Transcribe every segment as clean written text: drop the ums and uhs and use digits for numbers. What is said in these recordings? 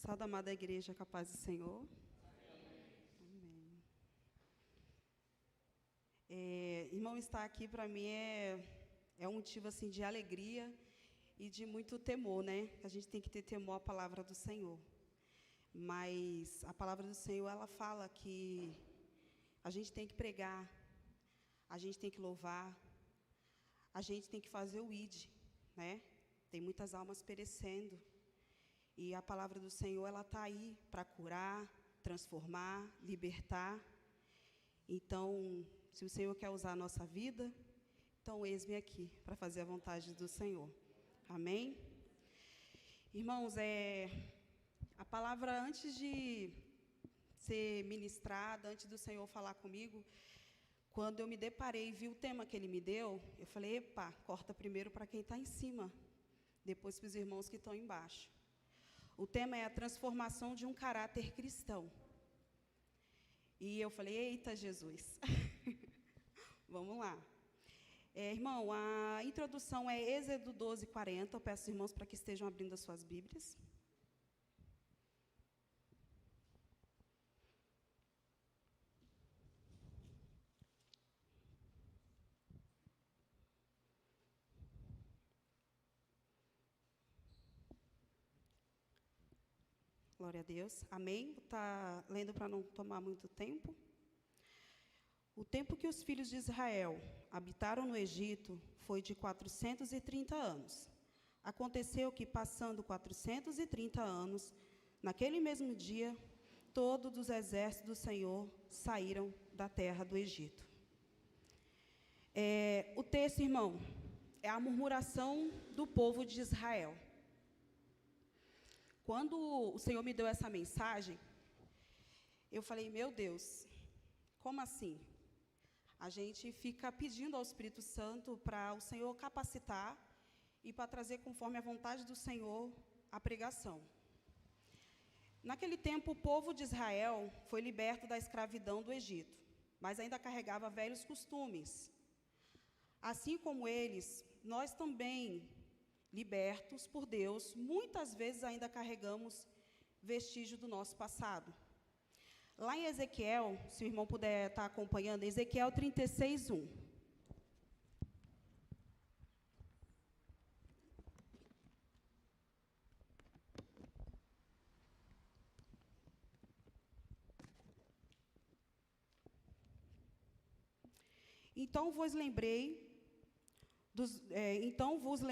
Salve, amada igreja, com a paz do Senhor. Amém. Irmão, estar aqui para mim é um motivo assim, de alegria e de muito temor, né? A gente tem que ter temor à palavra do Senhor. Mas a palavra do Senhor, ela fala que a gente tem que pregar, a gente tem que louvar, a gente tem que fazer o ID, né? Tem muitas almas perecendo. E a palavra do Senhor, ela está aí para curar, transformar, libertar. Então, se o Senhor quer usar a nossa vida, então eis-me aqui para fazer a vontade do Senhor. Amém? Irmãos, a palavra, antes de ser ministrada, antes do Senhor falar comigo, quando eu me deparei e vi o tema que Ele me deu, eu falei, epa, corta primeiro para quem está em cima, depois para os irmãos que estão embaixo. O tema é a transformação de um caráter cristão. E eu falei, eita, Jesus. Vamos lá. Irmão, a introdução é Êxodo 12:40. Eu peço aos irmãos para que estejam abrindo as suas Bíblias. Glória a Deus. Amém? Está lendo para não tomar muito tempo. O tempo que os filhos de Israel habitaram no Egito foi de 430 anos. Aconteceu que, passando 430 anos, naquele mesmo dia, todos os exércitos do Senhor saíram da terra do Egito. O texto, irmão, é a murmuração do povo de Israel. Quando o Senhor me deu essa mensagem, eu falei, meu Deus, como assim? A gente fica pedindo ao Espírito Santo para o Senhor capacitar e para trazer conforme a vontade do Senhor a pregação. Naquele tempo, o povo de Israel foi liberto da escravidão do Egito, mas ainda carregava velhos costumes. Assim como eles, nós também, libertos por Deus, muitas vezes ainda carregamos vestígio do nosso passado. Lá em Ezequiel, se o irmão puder estar acompanhando, Ezequiel 36:1. Então vos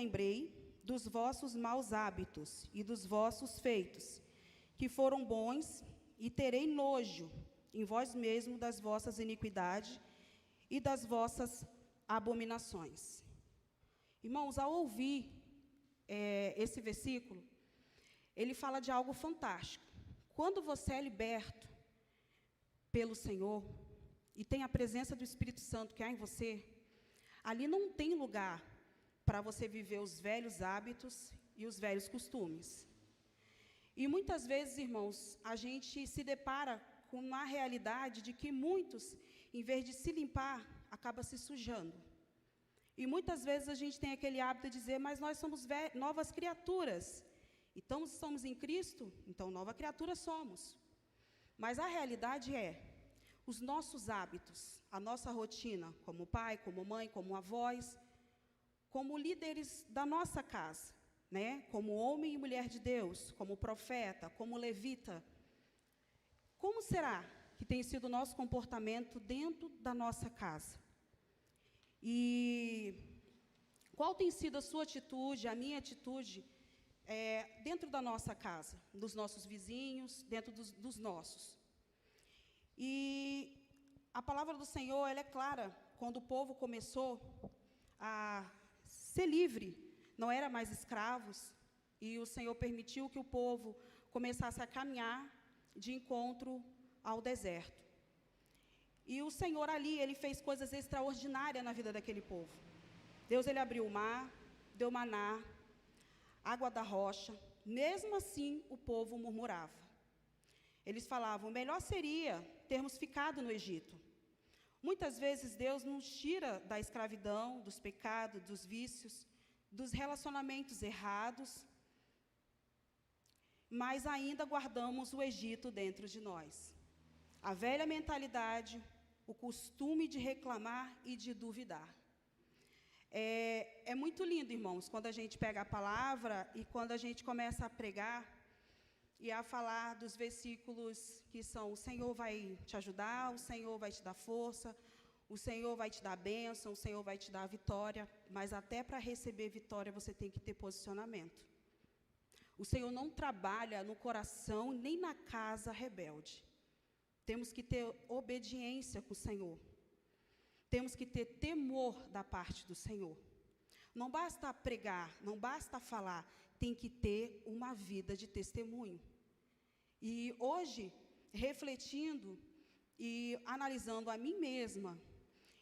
lembrei dos vossos maus hábitos e dos vossos feitos, que foram bons, e terei nojo em vós mesmos das vossas iniquidades e das vossas abominações. Irmãos, ao ouvir esse versículo, ele fala de algo fantástico. Quando você é liberto pelo Senhor e tem a presença do Espírito Santo que há em você, ali não tem lugar para você viver os velhos hábitos e os velhos costumes. E muitas vezes, irmãos, a gente se depara com uma realidade de que muitos, em vez de se limpar, acabam se sujando. E muitas vezes a gente tem aquele hábito de dizer, mas nós somos novas criaturas. Então, se somos em Cristo, então nova criatura somos. Mas a realidade é, os nossos hábitos, a nossa rotina, como pai, como mãe, como avós, como líderes da nossa casa, né? Como homem e mulher de Deus, como profeta, como levita. Como será que tem sido o nosso comportamento dentro da nossa casa? E qual tem sido a sua atitude, a minha atitude, dentro da nossa casa, dos nossos vizinhos, dentro dos nossos? E a palavra do Senhor, ela é clara, quando o povo começou a ser livre, não era mais escravos, e o Senhor permitiu que o povo começasse a caminhar de encontro ao deserto. E o Senhor ali, Ele fez coisas extraordinárias na vida daquele povo. Deus, Ele abriu o mar, deu maná, água da rocha. Mesmo assim, o povo murmurava. Eles falavam, melhor seria termos ficado no Egito. Muitas vezes Deus nos tira da escravidão, dos pecados, dos vícios, dos relacionamentos errados. mas ainda guardamos o Egito dentro de nós. A velha mentalidade, o costume de reclamar e de duvidar. É muito lindo, irmãos, quando a gente pega a palavra e quando a gente começa a pregar e a falar dos versículos que são: o Senhor vai te ajudar, o Senhor vai te dar força, o Senhor vai te dar bênção, o Senhor vai te dar vitória, mas até para receber vitória você tem que ter posicionamento. O Senhor não trabalha no coração nem na casa rebelde. Temos que ter obediência com o Senhor. Temos que ter temor da parte do Senhor. Não basta pregar, não basta falar, tem que ter uma vida de testemunho. E hoje, refletindo e analisando a mim mesma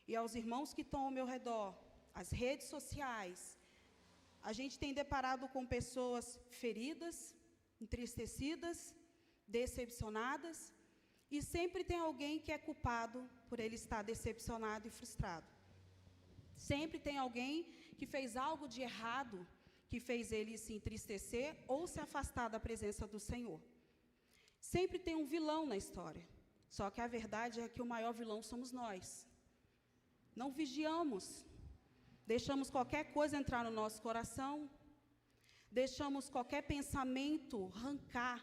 e aos irmãos que estão ao meu redor, as redes sociais, a gente tem deparado com pessoas feridas, entristecidas, decepcionadas, e sempre tem alguém que é culpado por ele estar decepcionado e frustrado. Sempre tem alguém que fez algo de errado, que fez ele se entristecer ou se afastar da presença do Senhor. Sempre tem um vilão na história. Só que a verdade é que o maior vilão somos nós. Não vigiamos. Deixamos qualquer coisa entrar no nosso coração. Deixamos qualquer pensamento arrancar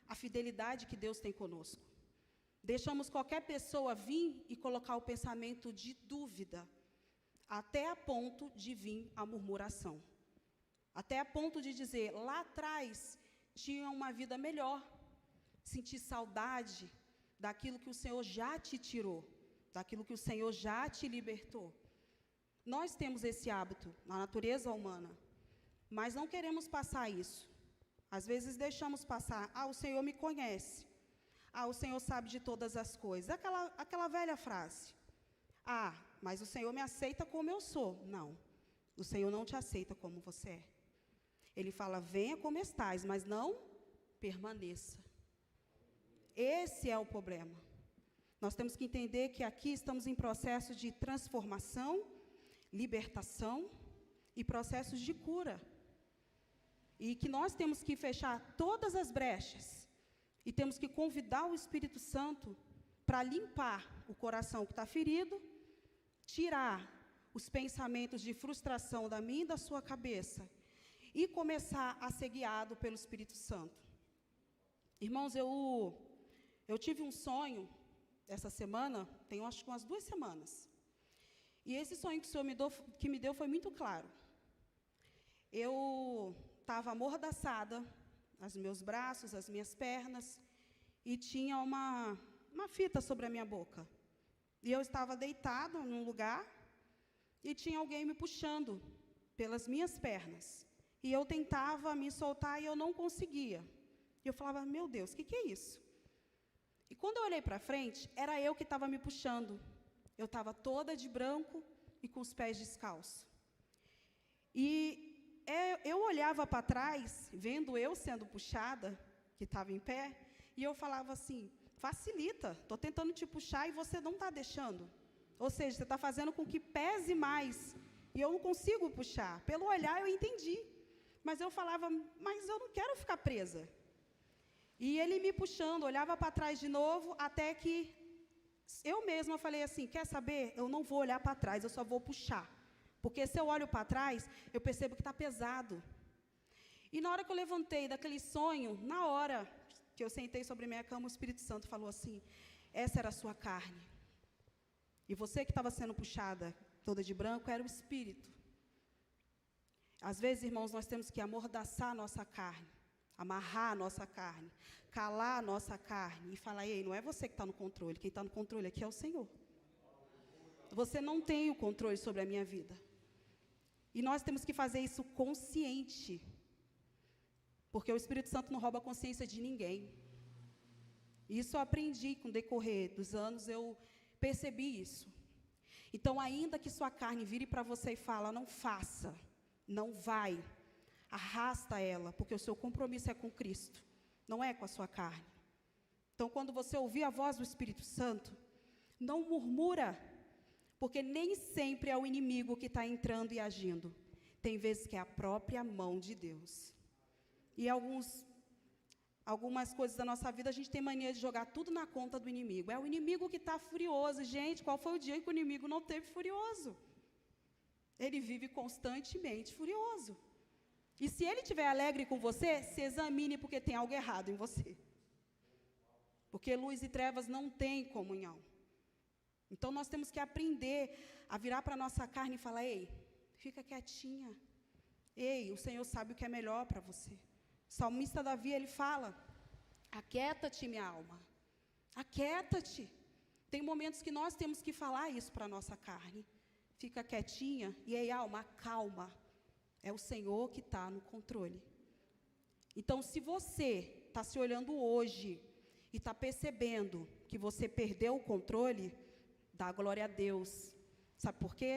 a fidelidade que Deus tem conosco. Deixamos qualquer pessoa vir e colocar o pensamento de dúvida, até a ponto de vir a murmuração. Até a ponto de dizer: lá atrás tinha uma vida melhor. Sentir saudade daquilo que o Senhor já te tirou, daquilo que o Senhor já te libertou. Nós temos esse hábito na natureza humana, mas não queremos passar isso. Às vezes deixamos passar: o Senhor me conhece. O Senhor sabe de todas as coisas. Aquela velha frase: mas o Senhor me aceita como eu sou. Não, o Senhor não te aceita como você é. Ele fala: venha como estás, mas não permaneça. Esse é o problema. Nós temos que entender que aqui estamos em processo de transformação, libertação e processos de cura. E que nós temos que fechar todas as brechas e temos que convidar o Espírito Santo para limpar o coração que está ferido, tirar os pensamentos de frustração da minha e da sua cabeça e começar a ser guiado pelo Espírito Santo. Irmãos, eu tive um sonho essa semana, tem acho que umas 2 semanas. E esse sonho que o Senhor me deu foi muito claro. Eu estava amordaçada, os meus braços, as minhas pernas, e tinha uma fita sobre a minha boca. E eu estava deitado num lugar, e tinha alguém me puxando pelas minhas pernas. E eu tentava me soltar e eu não conseguia. E eu falava: meu Deus, o que é isso? E quando eu olhei para frente, era eu que estava me puxando. Eu estava toda de branco e com os pés descalços. E eu olhava para trás, vendo eu sendo puxada, que estava em pé, e eu falava assim: facilita, estou tentando te puxar e você não está deixando. Ou seja, você está fazendo com que pese mais, e eu não consigo puxar. Pelo olhar eu entendi, mas eu falava: mas eu não quero ficar presa. E ele me puxando, olhava para trás de novo, até que eu mesma falei assim: quer saber? Eu não vou olhar para trás, eu só vou puxar. Porque se eu olho para trás, eu percebo que está pesado. E na hora que eu levantei daquele sonho, na hora que eu sentei sobre minha cama, o Espírito Santo falou assim: essa era a sua carne. E você que estava sendo puxada toda de branco era o Espírito. Às vezes, irmãos, nós temos que amordaçar a nossa carne, amarrar a nossa carne, calar a nossa carne e falar: ei, não é você que está no controle, quem está no controle aqui é o Senhor. Você não tem o controle sobre a minha vida. E nós temos que fazer isso consciente, porque o Espírito Santo não rouba a consciência de ninguém. Isso eu aprendi com o decorrer dos anos, eu percebi isso. Então, ainda que sua carne vire para você e fala: não faça, não vai, arrasta ela, porque o seu compromisso é com Cristo, não é com a sua carne. Então, quando você ouvir a voz do Espírito Santo, não murmura, porque nem sempre é o inimigo que está entrando e agindo. Tem vezes que é a própria mão de Deus. E alguns algumas coisas da nossa vida, a gente tem mania de jogar tudo na conta do inimigo. É o inimigo que está furioso. Gente, qual foi o dia que o inimigo não teve furioso? Ele vive constantemente furioso. E se ele estiver alegre com você, se examine, porque tem algo errado em você. Porque luz e trevas não têm comunhão. Então, nós temos que aprender a virar para a nossa carne e falar: ei, fica quietinha. Ei, o Senhor sabe o que é melhor para você. O salmista Davi, ele fala: aquieta-te, minha alma. Aquieta-te. Tem momentos que nós temos que falar isso para a nossa carne. Fica quietinha. E ei, alma, calma. É o Senhor que está no controle. Então, se você está se olhando hoje e está percebendo que você perdeu o controle, dá glória a Deus. Sabe por quê?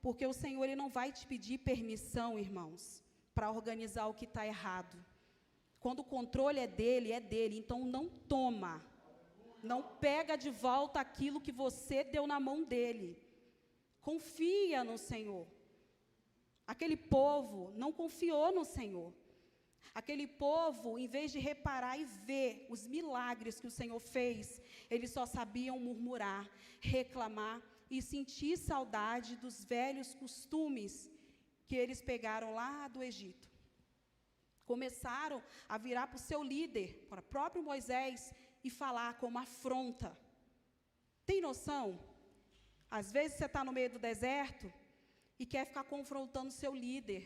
Porque o Senhor, ele não vai te pedir permissão, irmãos, para organizar o que está errado. Quando o controle é dele, então não toma. Não pega de volta aquilo que você deu na mão dele. Confia no Senhor. Aquele povo não confiou no Senhor. Aquele povo, em vez de reparar e ver os milagres que o Senhor fez, eles só sabiam murmurar, reclamar e sentir saudade dos velhos costumes que eles pegaram lá do Egito. Começaram a virar para o seu líder, para o próprio Moisés, e falar como afronta. Tem noção? Às vezes você está no meio do deserto e quer ficar confrontando seu líder,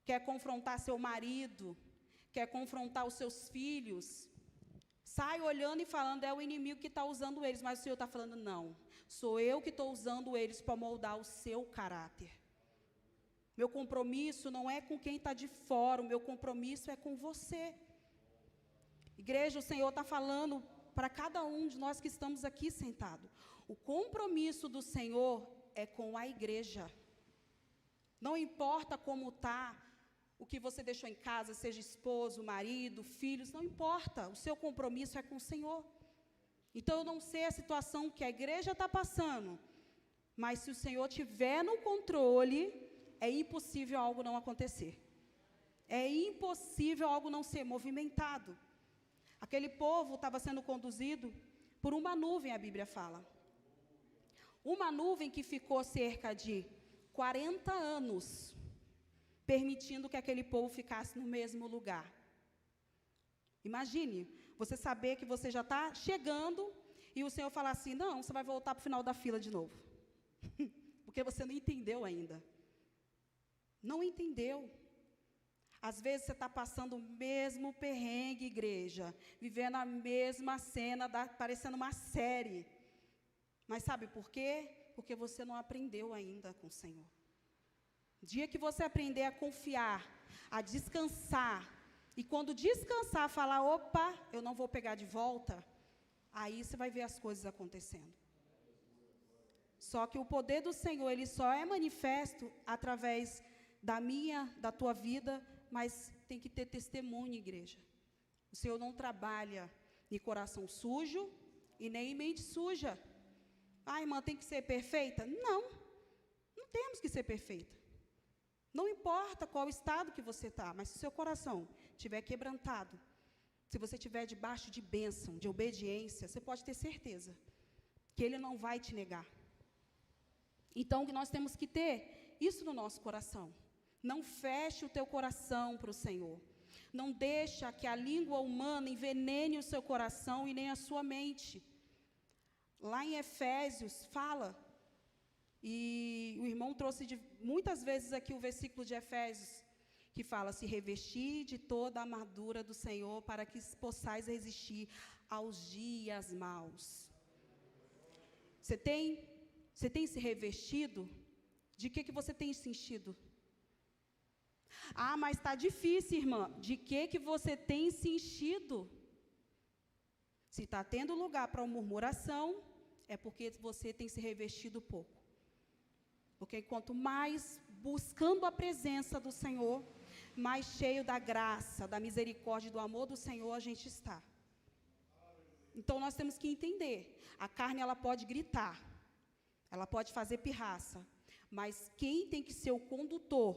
quer confrontar seu marido, quer confrontar os seus filhos. Sai olhando e falando: é o inimigo que está usando eles, mas o Senhor está falando: não, sou eu que estou usando eles para moldar o seu caráter. Meu compromisso não é com quem está de fora, o meu compromisso é com você. Igreja, o Senhor está falando para cada um de nós que estamos aqui sentados. O compromisso do Senhor é com a igreja. Não importa como está, o que você deixou em casa, seja esposo, marido, filhos, não importa. O seu compromisso é com o Senhor. Então, eu não sei a situação que a igreja está passando, mas se o Senhor estiver no controle, é impossível algo não acontecer. É impossível algo não ser movimentado. Aquele povo estava sendo conduzido por uma nuvem, a Bíblia fala. Uma nuvem que ficou cerca de 40 anos, permitindo que aquele povo ficasse no mesmo lugar. Imagine, você saber que você já está chegando e o Senhor falar assim: não, você vai voltar para o final da fila de novo. Porque você não entendeu ainda. Não entendeu. Às vezes você está passando o mesmo perrengue, igreja, vivendo a mesma cena, parecendo uma série. Mas sabe por quê? Porque você não aprendeu ainda com o Senhor. O dia que você aprender a confiar, a descansar, e quando descansar, falar: opa, eu não vou pegar de volta, aí você vai ver as coisas acontecendo. Só que o poder do Senhor, ele só é manifesto através da minha, da tua vida, mas tem que ter testemunho, igreja. O Senhor não trabalha em coração sujo e nem em mente suja. Irmã, tem que ser perfeita? Não, não temos que ser perfeita. Não importa qual estado que você está, mas se o seu coração estiver quebrantado, se você estiver debaixo de bênção, de obediência, você pode ter certeza que Ele não vai te negar. Então, nós temos que ter isso no nosso coração. Não feche o teu coração para o Senhor. Não deixa que a língua humana envenene o seu coração e nem a sua mente. Lá em Efésios fala, e o irmão trouxe muitas vezes aqui o versículo de Efésios, que fala: se revestir de toda a armadura do Senhor, para que possais resistir aos dias maus. Você tem se revestido? De que você tem se enchido? Mas está difícil, irmã. De que você tem se enchido? Se está tendo lugar para uma murmuração, é porque você tem se revestido pouco. Porque quanto mais buscando a presença do Senhor, mais cheio da graça, da misericórdia e do amor do Senhor a gente está. Então, nós temos que entender. A carne, ela pode gritar, ela pode fazer pirraça, mas quem tem que ser o condutor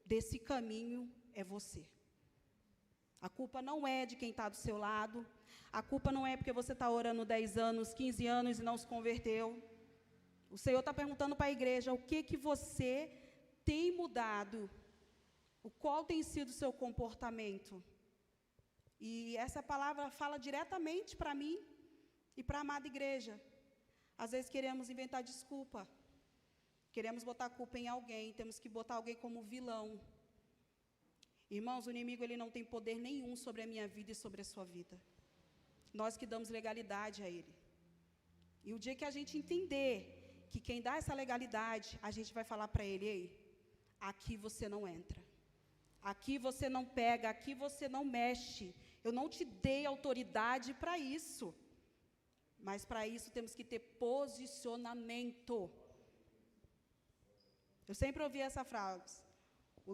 desse caminho é você. A culpa não é de quem está do seu lado. A culpa não é porque você está orando 10 anos, 15 anos e não se converteu. O Senhor está perguntando para a igreja o que você tem mudado, qual tem sido o seu comportamento. E essa palavra fala diretamente para mim e para a amada igreja. Às vezes queremos inventar desculpa, queremos botar a culpa em alguém, temos que botar alguém como vilão. Irmãos, o inimigo ele não tem poder nenhum sobre a minha vida e sobre a sua vida. Nós que damos legalidade a ele. E o dia que a gente entender que quem dá essa legalidade, a gente vai falar para ele: ei, aqui você não entra, aqui você não pega, aqui você não mexe. Eu não te dei autoridade para isso. Mas para isso temos que ter posicionamento. Eu sempre ouvi essa frase: o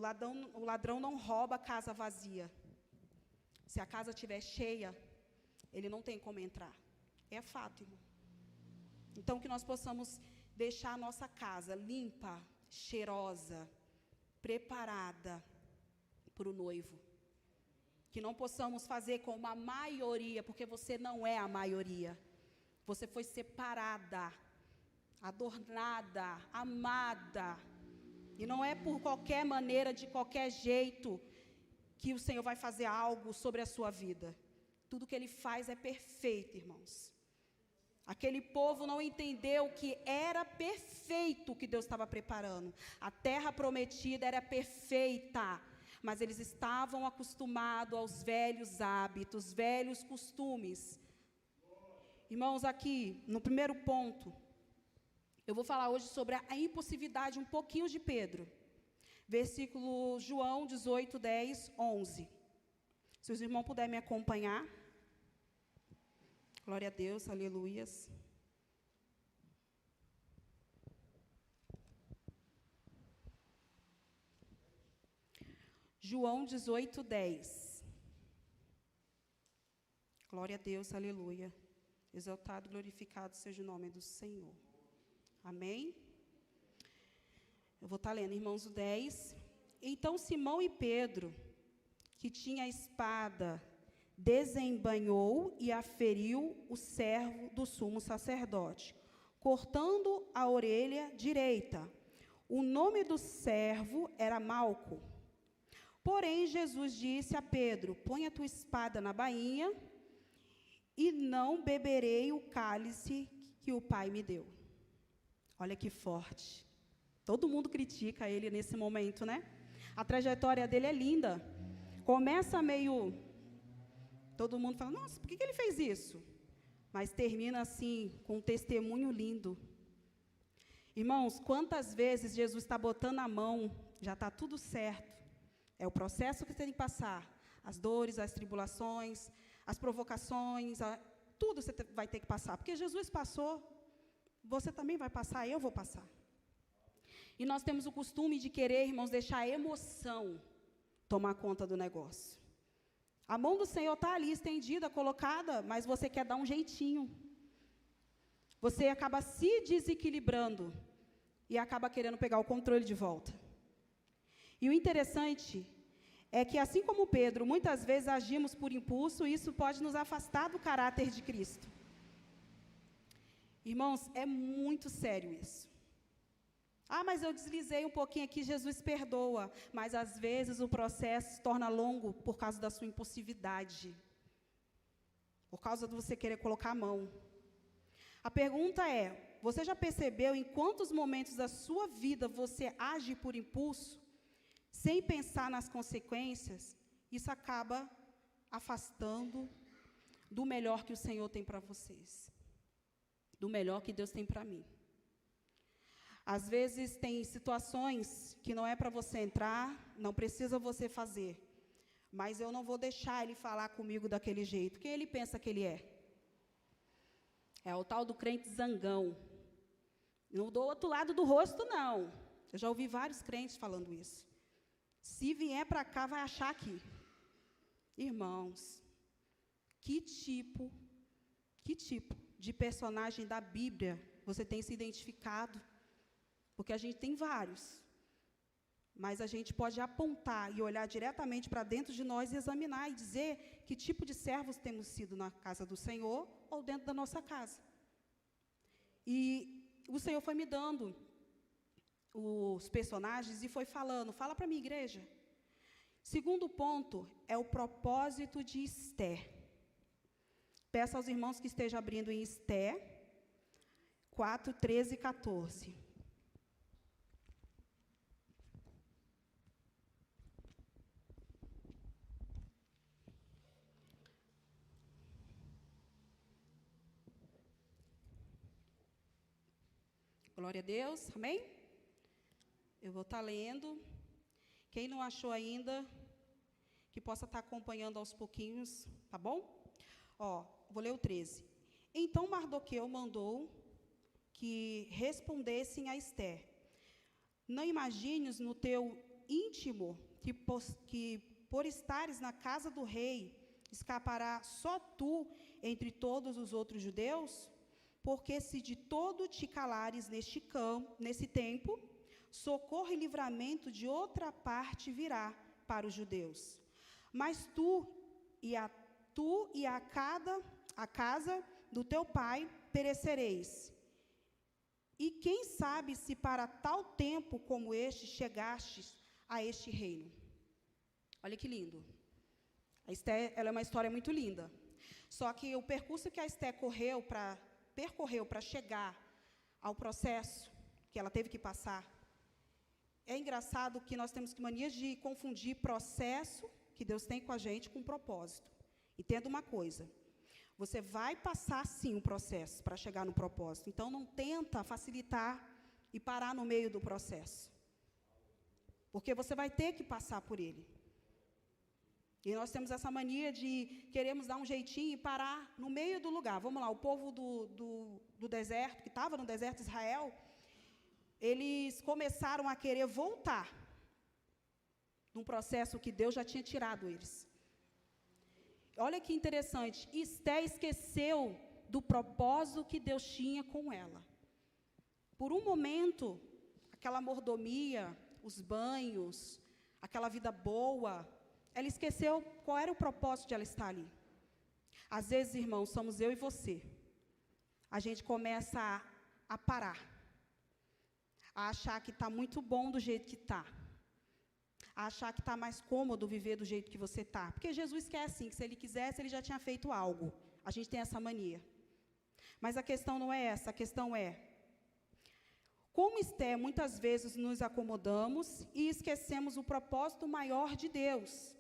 ladrão não rouba a casa vazia. Se a casa estiver cheia, ele não tem como entrar. É fato, irmão. Então, que nós possamos deixar a nossa casa limpa, cheirosa, preparada para o noivo. Que não possamos fazer como a maioria, porque você não é a maioria. Você foi separada, adornada, amada. E não é por qualquer maneira, de qualquer jeito, que o Senhor vai fazer algo sobre a sua vida. Tudo que Ele faz é perfeito, irmãos. Aquele povo não entendeu que era perfeito o que Deus estava preparando. A terra prometida era perfeita, mas eles estavam acostumados aos velhos hábitos, velhos costumes. Irmãos, aqui, no primeiro ponto, eu vou falar hoje sobre a impulsividade um pouquinho de Pedro. Versículo João 18, 10, 11. Se os irmãos puderem me acompanhar. Glória a Deus, aleluias. João 18, 10. Glória a Deus, aleluia. Exaltado e glorificado seja o nome do Senhor. Amém? Eu vou estar lendo, irmãos, o 10. Então Simão e Pedro, que tinha a espada, desembainhou e aferiu o servo do sumo sacerdote, cortando a orelha direita. O nome do servo era Malco. Porém, Jesus disse a Pedro: põe a tua espada na bainha, e não beberei o cálice que o Pai me deu. Olha que forte. Todo mundo critica ele nesse momento, né? A trajetória dele é linda. Começa meio... Todo mundo fala: nossa, por que ele fez isso? Mas termina assim, com um testemunho lindo. Irmãos, quantas vezes Jesus está botando a mão, já está tudo certo. É o processo que você tem que passar. As dores, as tribulações, as provocações, tudo você vai ter que passar. Porque Jesus passou, você também vai passar, eu vou passar. E nós temos o costume de querer, irmãos, deixar a emoção tomar conta do negócio. A mão do Senhor está ali estendida, colocada, mas você quer dar um jeitinho. Você acaba se desequilibrando e acaba querendo pegar o controle de volta. E o interessante é que, assim como Pedro, muitas vezes agimos por impulso, e isso pode nos afastar do caráter de Cristo. Irmãos, é muito sério isso. Ah, mas eu deslizei um pouquinho aqui, Jesus perdoa. Mas, às vezes, o processo se torna longo por causa da sua impulsividade. Por causa de você querer colocar a mão. A pergunta é: você já percebeu em quantos momentos da sua vida você age por impulso, sem pensar nas consequências? Isso acaba afastando do melhor que o Senhor tem para vocês. Do melhor que Deus tem para mim. Às vezes tem situações que não é para você entrar, não precisa você fazer. Mas eu não vou deixar ele falar comigo daquele jeito. Quem ele pensa que ele é? É o tal do crente zangão. Não do outro lado do rosto, não. Eu já ouvi vários crentes falando isso. Se vier para cá, vai achar aqui. Irmãos, que tipo de personagem da Bíblia você tem se identificado? Porque a gente tem vários. mas a gente pode apontar e olhar diretamente para dentro de nós e examinar e dizer que tipo de servos temos sido na casa do Senhor ou dentro da nossa casa. E o Senhor foi me dando os personagens e foi falando, fala para a minha igreja. Segundo ponto é o propósito de Esther. Peço aos irmãos que estejam abrindo em Esther 4, 13 e 14. Glória a Deus, amém? Eu vou estar lendo. Quem não achou ainda, que possa estar acompanhando aos pouquinhos, tá bom? Ó, vou ler o 13. Então Mardoqueu mandou que respondessem a Esther: não imagines no teu íntimo que por estares na casa do rei, escapará só tu entre todos os outros judeus? Porque se de todo te calares nesse tempo, socorro e livramento de outra parte virá para os judeus. Mas tu e a casa do teu pai perecereis. E quem sabe se para tal tempo como este chegastes a este reino. Olha que lindo. A Esther, ela é uma história muito linda. Só que o percurso que a Esther percorreu para chegar ao processo que ela teve que passar, é engraçado que nós temos mania de confundir processo que Deus tem com a gente com propósito. Entenda uma coisa, você vai passar sim um processo para chegar no propósito, então não tenta facilitar e parar no meio do processo, porque você vai ter que passar por ele. E nós temos essa mania de queremos dar um jeitinho e parar no meio do lugar. Vamos lá, o povo do deserto, que estava no deserto de Israel, eles começaram a querer voltar num processo que Deus já tinha tirado eles. Olha que interessante, Esther esqueceu do propósito que Deus tinha com ela. Por um momento, aquela mordomia, os banhos, aquela vida boa, ela esqueceu qual era o propósito de ela estar ali. Às vezes, irmãos, somos eu e você. A gente começa a parar, a achar que está muito bom do jeito que está, a achar que está mais cômodo viver do jeito que você está. Porque Jesus quer assim, que se Ele quisesse, Ele já tinha feito algo. A gente tem essa mania. Mas a questão não é essa, a questão é, como Esther, muitas vezes nos acomodamos e esquecemos o propósito maior de Deus.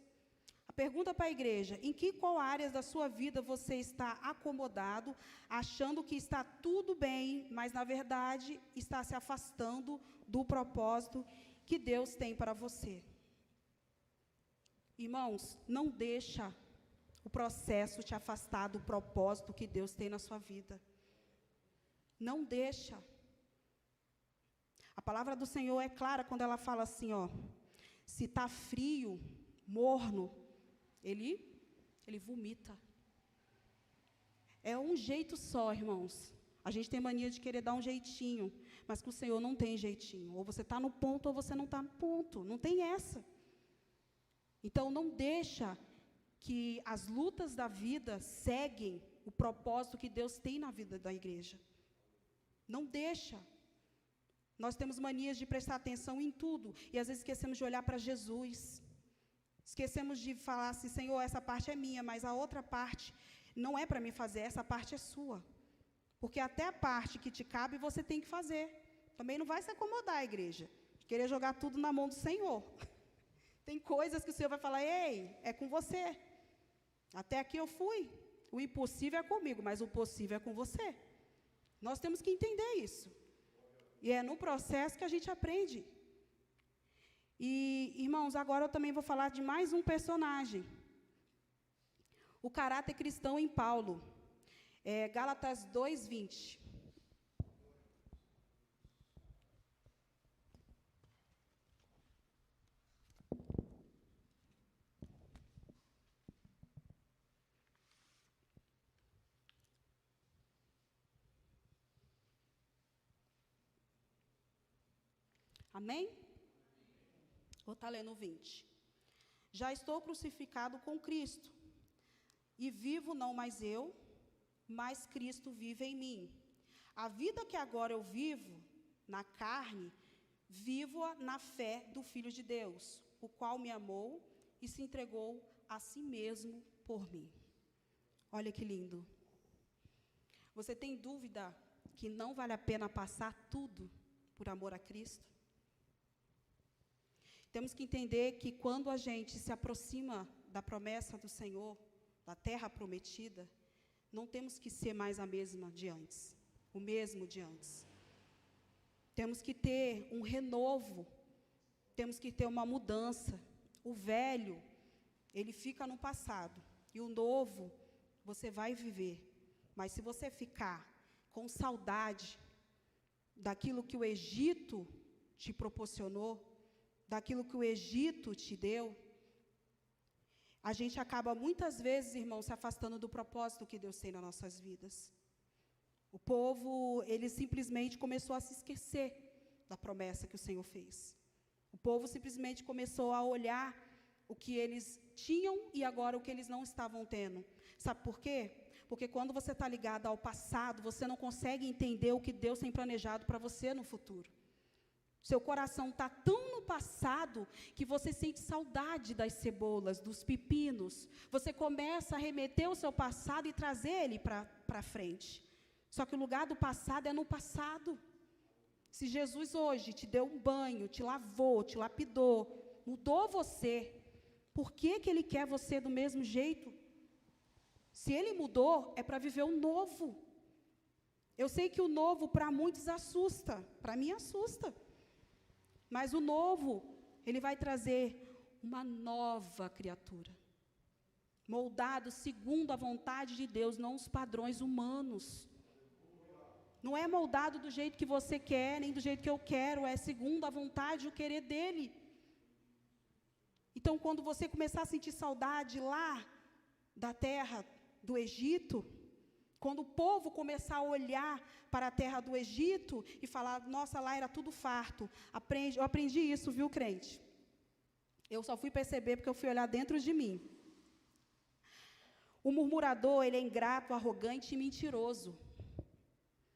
A pergunta para a igreja: em qual áreas da sua vida você está acomodado, achando que está tudo bem, mas na verdade está se afastando do propósito que Deus tem para você? Irmãos, não deixa o processo te afastar do propósito que Deus tem na sua vida. Não deixa. A palavra do Senhor é clara quando ela fala assim, ó, se está frio, morno, ele vomita. É um jeito só, irmãos. A gente tem mania de querer dar um jeitinho, mas com o Senhor não tem jeitinho. Ou você está no ponto ou você não está no ponto. Não tem essa. Então, não deixa que as lutas da vida seguem o propósito que Deus tem na vida da igreja. Não deixa. Nós temos manias de prestar atenção em tudo, e às vezes esquecemos de olhar para Jesus. Esquecemos de falar assim, Senhor, essa parte é minha, mas a outra parte não é para mim fazer, essa parte é sua. Porque até a parte que te cabe, você tem que fazer. Também não vai se acomodar, igreja, de querer jogar tudo na mão do Senhor. Tem coisas que o Senhor vai falar, ei, é com você. Até aqui eu fui. O impossível é comigo, mas o possível é com você. Nós temos que entender isso. E é no processo que a gente aprende. E, irmãos, agora eu também vou falar de mais um personagem. O caráter cristão em Paulo. Gálatas 2:20. Amém? Vou estar lendo o 20. Já estou crucificado com Cristo, e vivo não mais eu, mas Cristo vive em mim. A vida que agora eu vivo na carne, vivo-a na fé do Filho de Deus, o qual me amou e se entregou a si mesmo por mim. Olha que lindo. Você tem dúvida que não vale a pena passar tudo por amor a Cristo? Temos que entender que quando a gente se aproxima da promessa do Senhor, da terra prometida, não temos que ser mais a mesma de antes, o mesmo de antes. Temos que ter um renovo, temos que ter uma mudança. O velho, ele fica no passado, e o novo, você vai viver. Mas se você ficar com saudade daquilo que o Egito te proporcionou, daquilo que o Egito te deu, a gente acaba muitas vezes, irmãos, se afastando do propósito que Deus tem nas nossas vidas. O povo, ele simplesmente começou a se esquecer da promessa que o Senhor fez. O povo simplesmente começou a olhar o que eles tinham e agora o que eles não estavam tendo. Sabe por quê? Porque quando você está ligado ao passado, você não consegue entender o que Deus tem planejado para você no futuro. Seu coração está tão no passado que você sente saudade das cebolas, dos pepinos. Você começa a remeter o seu passado e trazer ele para frente. Só que o lugar do passado é no passado. Se Jesus hoje te deu um banho, te lavou, te lapidou, mudou você, por que Ele quer você do mesmo jeito? Se Ele mudou, é para viver o novo. Eu sei que o novo para muitos assusta, para mim assusta. Mas o novo, ele vai trazer uma nova criatura, moldado segundo a vontade de Deus, não os padrões humanos. Não é moldado do jeito que você quer, nem do jeito que eu quero, é segundo a vontade e o querer dele. Então, quando você começar a sentir saudade lá da terra do Egito, quando o povo começar a olhar para a terra do Egito e falar, nossa, lá era tudo farto. Eu aprendi isso, viu, crente? Eu só fui perceber porque eu fui olhar dentro de mim. O murmurador, ele é ingrato, arrogante e mentiroso.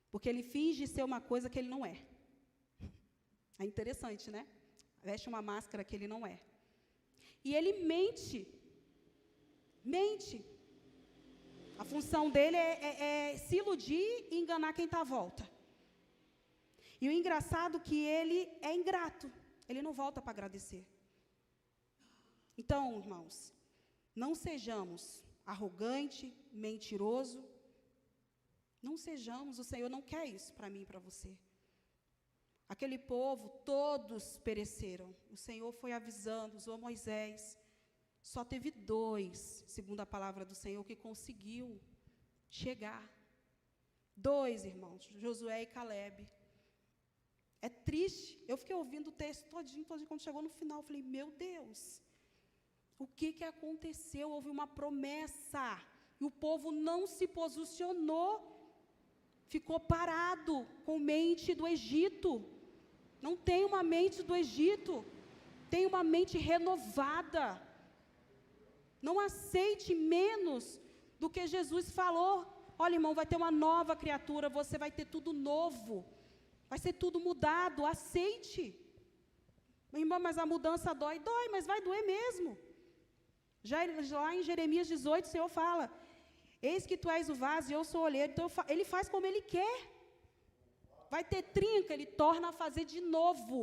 Porque ele finge ser uma coisa que ele não é. É interessante, né? Veste uma máscara que ele não é. E ele mente. Mente. A função dele é se iludir e enganar quem está à volta. E o engraçado é que ele é ingrato. Ele não volta para agradecer. Então, irmãos, não sejamos arrogante, mentiroso. Não sejamos, o Senhor não quer isso para mim e para você. Aquele povo, todos pereceram. O Senhor foi avisando, usou Moisés. Só teve 2, segundo a palavra do Senhor, que conseguiu chegar. 2, irmãos, Josué e Calebe. É triste. Eu fiquei ouvindo o texto todinho, quando chegou no final, eu falei, meu Deus, o que aconteceu? Houve uma promessa, e o povo não se posicionou, ficou parado com mente do Egito. Não tem uma mente do Egito, tem uma mente renovada. Não aceite menos do que Jesus falou. Olha, irmão, vai ter uma nova criatura, você vai ter tudo novo. Vai ser tudo mudado, aceite. Irmão, mas a mudança dói. Dói, mas vai doer mesmo. Já lá em Jeremias 18, o Senhor fala, eis que tu és o vaso e eu sou o olheiro. Então, ele faz como ele quer. Vai ter trinca, ele torna a fazer de novo.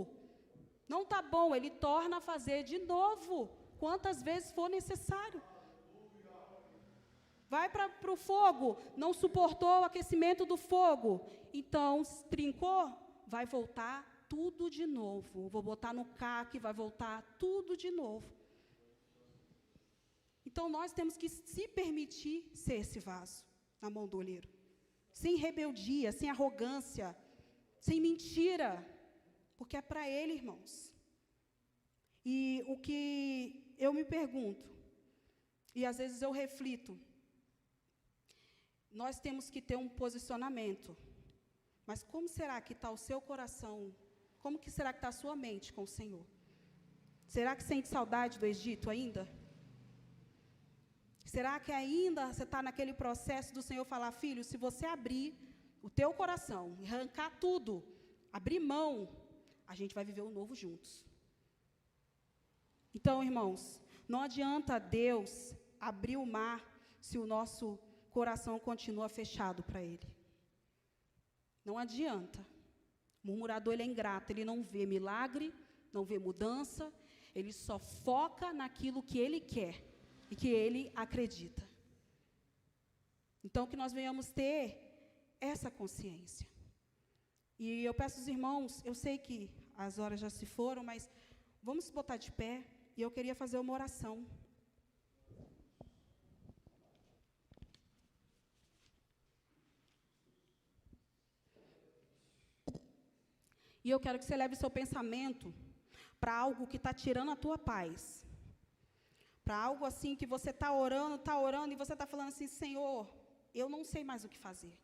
Não está bom, ele torna a fazer de novo. Quantas vezes for necessário. Vai para o fogo, não suportou o aquecimento do fogo. Então, trincou, vai voltar tudo de novo. Vou botar no caque, vai voltar tudo de novo. Então, nós temos que se permitir ser esse vaso na mão do olheiro. Sem rebeldia, sem arrogância, sem mentira. Porque é para ele, irmãos. E o que eu me pergunto, e às vezes eu reflito, nós temos que ter um posicionamento, mas como será que está o seu coração, como que será que está a sua mente com o Senhor? Será que sente saudade do Egito ainda? Será que ainda você está naquele processo do Senhor falar, filho, se você abrir o teu coração, arrancar tudo, abrir mão, a gente vai viver o novo juntos. Então, irmãos, não adianta Deus abrir o mar se o nosso coração continua fechado para Ele. Não adianta. O murmurador, ele é ingrato, ele não vê milagre, não vê mudança, ele só foca naquilo que ele quer e que ele acredita. Então, que nós venhamos ter essa consciência. E eu peço aos irmãos, eu sei que as horas já se foram, mas vamos se botar de pé, e eu queria fazer uma oração. E eu quero que você leve seu pensamento para algo que está tirando a tua paz. Para algo assim que você está orando, e você está falando assim, Senhor, eu não sei mais o que fazer.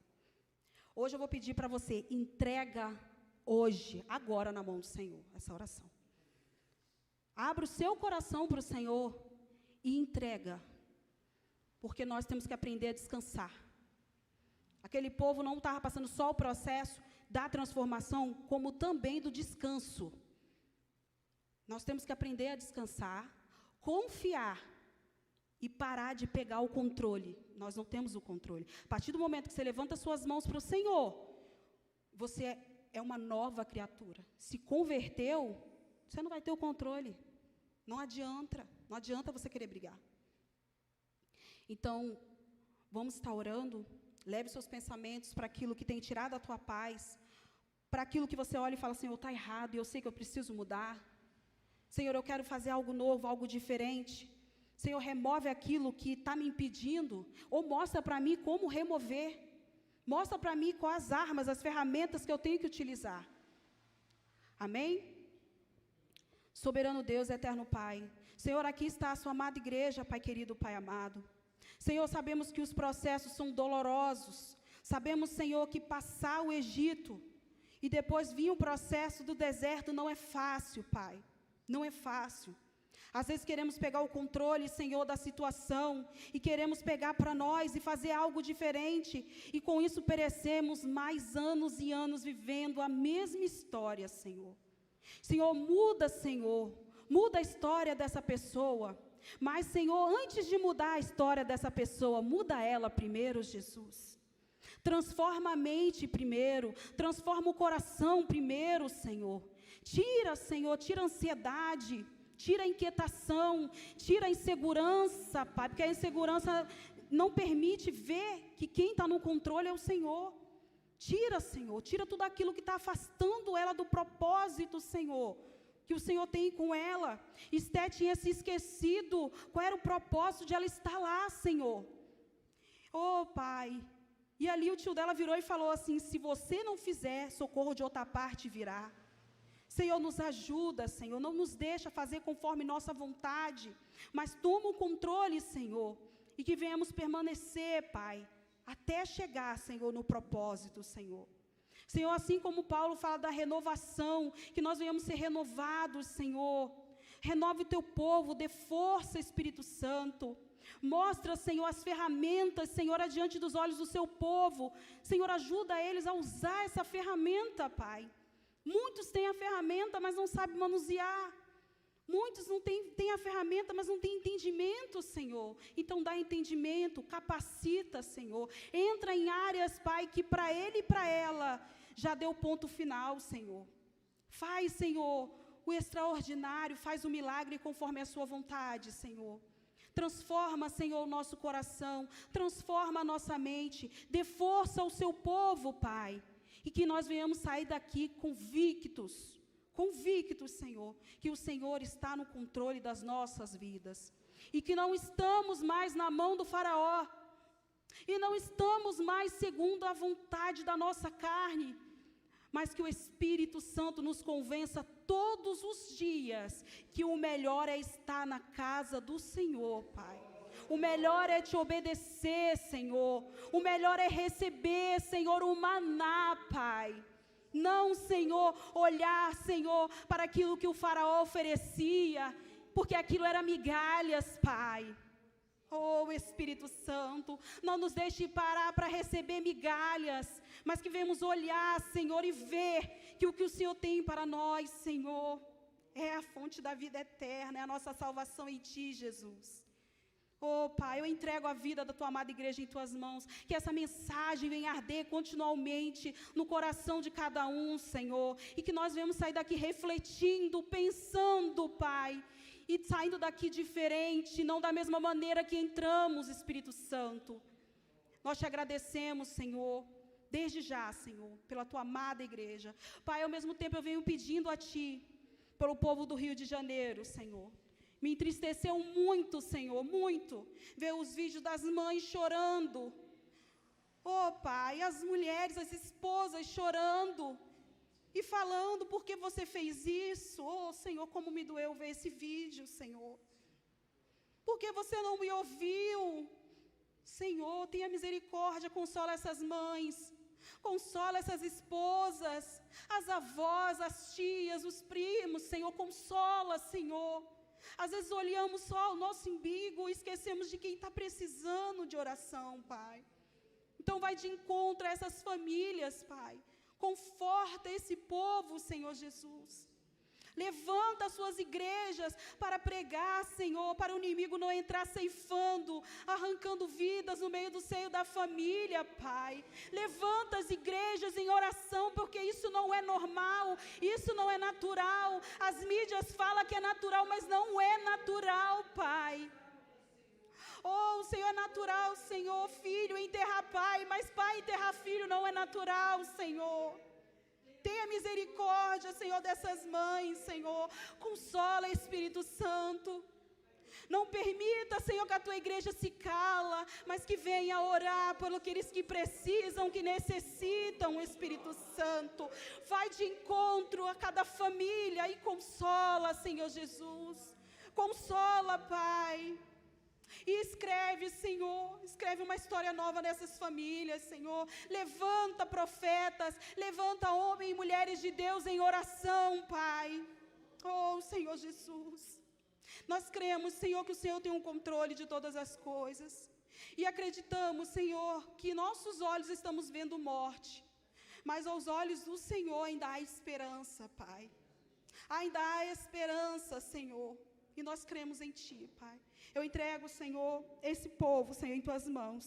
Hoje eu vou pedir para você, entrega hoje, agora na mão do Senhor, essa oração. Abra o seu coração para o Senhor e entrega. Porque nós temos que aprender a descansar. Aquele povo não estava passando só o processo da transformação, como também do descanso. Nós temos que aprender a descansar, confiar e parar de pegar o controle. Nós não temos o controle. A partir do momento que você levanta suas mãos para o Senhor, você é uma nova criatura. Se converteu, você não vai ter o controle. Não adianta você querer brigar. Então, vamos estar orando. Leve seus pensamentos para aquilo que tem tirado a tua paz, para aquilo que você olha e fala, Senhor, está errado, e eu sei que eu preciso mudar. Senhor, eu quero fazer algo novo, algo diferente. Senhor, remove aquilo que está me impedindo, ou mostra para mim como remover. Mostra para mim quais as armas, as ferramentas que eu tenho que utilizar. Amém? Soberano Deus, eterno Pai. Senhor, aqui está a sua amada igreja, Pai querido, Pai amado. Senhor, sabemos que os processos são dolorosos. Sabemos, Senhor, que passar o Egito e depois vir o processo do deserto não é fácil, Pai. Não é fácil. Às vezes queremos pegar o controle, Senhor, da situação e queremos pegar para nós e fazer algo diferente. E com isso perecemos mais anos e anos vivendo a mesma história, Senhor. Senhor, muda a história dessa pessoa. Mas, Senhor, antes de mudar a história dessa pessoa, muda ela primeiro, Jesus. Transforma a mente primeiro, transforma o coração primeiro, Senhor. Tira, Senhor, tira a ansiedade, tira a inquietação, tira a insegurança, Pai, porque a insegurança não permite ver que quem está no controle é o Senhor. Tira, Senhor, tira tudo aquilo que está afastando ela do propósito, Senhor, que o Senhor tem com ela. Esté tinha se esquecido qual era o propósito de ela estar lá, Senhor. Oh, Pai. E ali o tio dela virou e falou assim, se você não fizer, socorro de outra parte virá. Senhor, nos ajuda, Senhor, não nos deixa fazer conforme nossa vontade, mas toma o controle, Senhor, e que venhamos permanecer, Pai, até chegar, Senhor, no propósito, Senhor. Senhor, assim como Paulo fala da renovação, que nós venhamos ser renovados, Senhor. Renove o teu povo, dê força, Espírito Santo. Mostra, Senhor, as ferramentas, Senhor, adiante dos olhos do seu povo. Senhor, ajuda eles a usar essa ferramenta, Pai. Muitos têm a ferramenta, mas não sabem manusear. Muitos não têm a ferramenta, mas não têm entendimento, Senhor. Então, dá entendimento, capacita, Senhor. Entra em áreas, Pai, que para ele e para ela já deu ponto final, Senhor. Faz, Senhor, o extraordinário, faz o milagre conforme a sua vontade, Senhor. Transforma, Senhor, o nosso coração, transforma a nossa mente, dê força ao seu povo, Pai. E que nós venhamos sair daqui convictos, Senhor, que o Senhor está no controle das nossas vidas. E que não estamos mais na mão do faraó. E não estamos mais segundo a vontade da nossa carne. Mas que o Espírito Santo nos convença todos os dias que o melhor é estar na casa do Senhor, Pai. O melhor é te obedecer, Senhor. O melhor é receber, Senhor, o maná, Pai. Não, Senhor, olhar, Senhor, para aquilo que o faraó oferecia, porque aquilo era migalhas, Pai. Oh, Espírito Santo, não nos deixe parar para receber migalhas, mas que venhamos olhar, Senhor, e ver que o que o Senhor tem para nós, Senhor, é a fonte da vida eterna, é a nossa salvação em Ti, Jesus. Oh, Pai, eu entrego a vida da Tua amada igreja em Tuas mãos, que essa mensagem venha arder continuamente no coração de cada um, Senhor, e que nós venhamos sair daqui refletindo, pensando, Pai, e saindo daqui diferente, não da mesma maneira que entramos, Espírito Santo. Nós Te agradecemos, Senhor, desde já, Senhor, pela Tua amada igreja. Pai, ao mesmo tempo eu venho pedindo a Ti, pelo povo do Rio de Janeiro, Senhor. Me entristeceu muito, Senhor, muito, ver os vídeos das mães chorando. Oh, Pai, as mulheres, as esposas chorando e falando, por que você fez isso? Oh, Senhor, como me doeu ver esse vídeo, Senhor. Por que você não me ouviu? Senhor, tenha misericórdia, consola essas mães, consola essas esposas, as avós, as tias, os primos, Senhor, consola, Senhor. Às vezes olhamos só o nosso umbigo e esquecemos de quem está precisando de oração, Pai. Então vai de encontro a essas famílias, Pai. Conforta esse povo, Senhor Jesus. Levanta as suas igrejas para pregar, Senhor, para o inimigo não entrar ceifando, arrancando vidas no meio do seio da família, Pai. Levanta as igrejas em oração, porque isso não é normal, isso não é natural. As mídias falam que é natural, mas não é natural, Pai. Oh, o Senhor é natural, Senhor, filho enterrar pai, mas pai enterrar filho não é natural, Senhor. Tenha misericórdia, Senhor, dessas mães, Senhor. Consola, Espírito Santo. Não permita, Senhor, que a Tua igreja se cala, mas que venha orar por aqueles que precisam, que necessitam, Espírito Santo. Vai de encontro a cada família e consola, Senhor Jesus. Consola, Pai. E escreve, Senhor, escreve uma história nova nessas famílias, Senhor. Levanta profetas, levanta homens e mulheres de Deus em oração, Pai. Oh, Senhor Jesus. Nós cremos, Senhor, que o Senhor tem um controle de todas as coisas. E acreditamos, Senhor, que nossos olhos estamos vendo morte, mas aos olhos do Senhor ainda há esperança, Pai. Ainda há esperança, Senhor. E nós cremos em Ti, Pai. Eu entrego, Senhor, esse povo, Senhor, em Tuas mãos.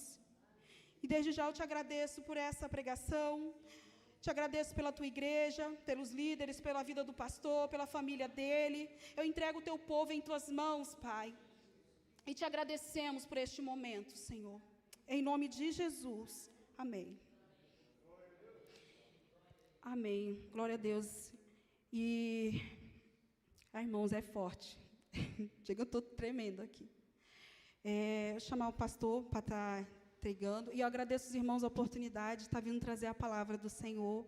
E desde já eu Te agradeço por essa pregação. Te agradeço pela Tua igreja, pelos líderes, pela vida do pastor, pela família dele. Eu entrego o Teu povo em Tuas mãos, Pai. E Te agradecemos por este momento, Senhor. Em nome de Jesus. Amém. Amém. Glória a Deus. E, irmãos, é forte. Chega, eu estou tremendo aqui. Vou chamar o pastor para estar entregando. E eu agradeço os irmãos a oportunidade de estar vindo trazer a palavra do Senhor.